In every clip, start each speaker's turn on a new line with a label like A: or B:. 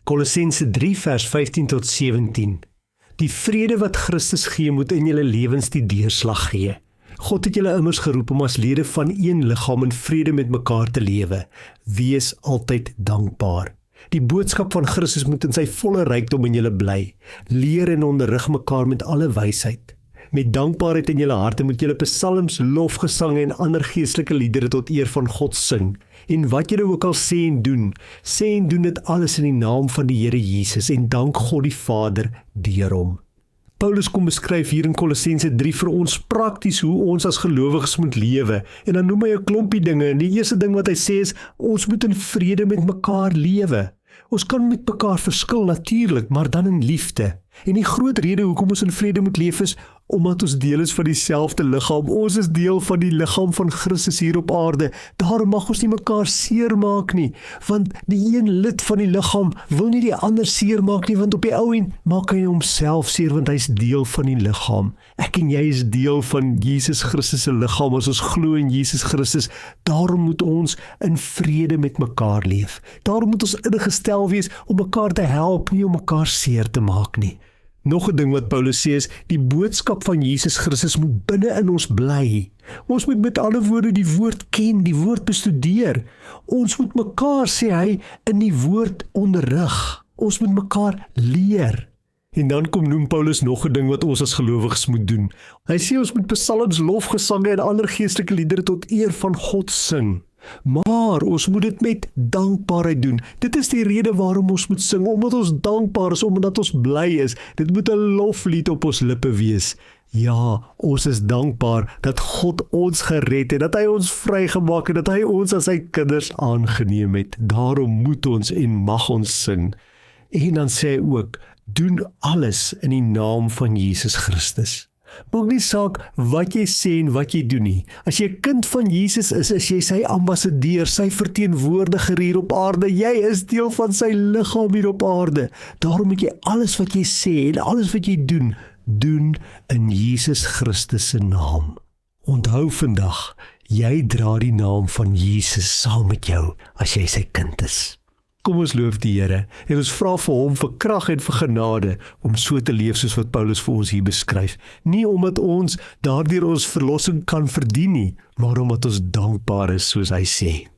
A: Kolossense 3 vers 15 tot 17. Die vrede wat Christus gee, moet in julle lewens die deurslag gee. God het julle immers geroep om as lede van een liggaam in vrede met mekaar te lewe. Wees altyd dankbaar. Die boodskap van Christus moet in sy volle rykdom in julle bly. Leer en onderrig mekaar met alle wysheid. Met dankbaarheid in julle harte moet julle psalms, lofgesange en ander geestelike liedere tot eer van God sing. En wat julle ook al sê en doen dit alles in die naam van die Here Jesus en dank God die Vader deur hom. Paulus kom beskryf hier in Kolossense 3 vir ons prakties hoe ons as gelowiges moet lewe. En dan noem hy 'n klompie dinge. En die eerste ding wat hy sê is, ons moet in vrede met mekaar lewe. Ons kan met mekaar verskil natuurlik, maar dan in liefde. En die groot rede hoekom ons in vrede moet leef is, omdat ons deel is van dieselfde liggaam. Ons is deel van die liggaam van Christus hier op aarde. Daarom mag ons nie mekaar seermaak nie, want die een lid van die liggaam wil nie die ander seermaak nie, want op die ou end maak hy homself seer, want hy is deel van die liggaam. Ek en jy is deel van Jesus Christus se liggaam, as ons glo in Jesus Christus. Daarom moet ons in vrede met mekaar leef. Daarom moet ons ingestel wees om mekaar te help, nie om mekaar seer te maak nie. Nog 'n ding wat Paulus sê is, die boodskap van Jesus Christus moet binne in ons bly. Ons moet met ander woorde die woord ken, die woord bestudeer. Ons moet mekaar, sê hy, in die woord onderrig. Ons moet mekaar leer. En dan noem Paulus nog 'n ding wat ons as gelowiges moet doen. Hy sê ons moet psalms, lofgesange en ander geestelike liedere tot eer van God sing. Maar ons moet dit met dankbaarheid doen. Dit is die rede waarom ons moet sing, omdat ons dankbaar is, omdat ons bly is. Dit moet 'n loflied op ons lippe wees. Ja, ons is dankbaar dat God ons gered het, dat hy ons vrygemaak het, dat hy ons as sy kinders aangeneem het. Daarom moet ons en mag ons sing. En dan sê hy ook, doen alles in die naam van Jesus Christus. Maak nie saak wat jy sê en wat jy doen nie. As jy 'n kind van Jesus is jy sy ambassadeur, sy verteenwoordiger hier op aarde. Jy is deel van sy liggaam hier op aarde. Daarom moet jy alles wat jy sê en alles wat jy doen in Jesus Christus se naam. Onthou vandag, jy dra die naam van Jesus saam met jou as jy sy kind is. Kom ons loof die Here en ons vra vir hom vir krag en vir genade om so te leef soos wat Paulus vir ons hier beskryf. Nie omdat ons daardeur ons verlossing kan verdien nie, maar omdat ons dankbaar is soos hy sê.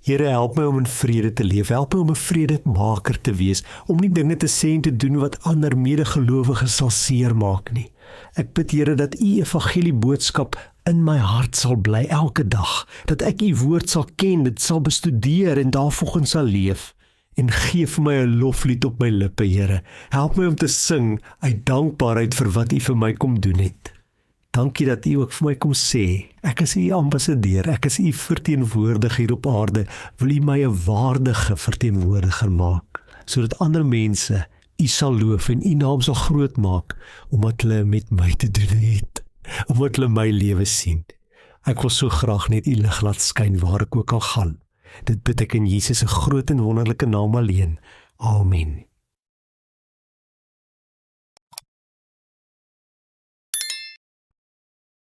A: Here, help my om in vrede te leef, help my om 'n vredemaker te wees, om nie dinge te sê en te doen wat ander medegelowiges sal seermaak nie. Ek bid Here dat u evangelie boodskap in my hart sal bly elke dag, dat ek u woord sal ken, dit sal bestudeer en daarvolgens sal leef. En gee vir my 'n loflied op my lippe, Here. Help my om te sing uit dankbaarheid vir wat u vir my kom doen het. Dankie dat u ook vir my kom sê, ek is u ambassadeur, ek is u verteenwoordiger hier op aarde. Wil u my 'n waardige verteenwoordiger maak, sodat ander mense u sal loof en u naam sal groot maak, omdat hulle met my te doen het, omdat hulle my lewe sien. Ek wil so graag net u lig laat skyn waar ek ook al gaan. Dit bid ek in Jesus se groot en wonderlike naam alleen. Amen.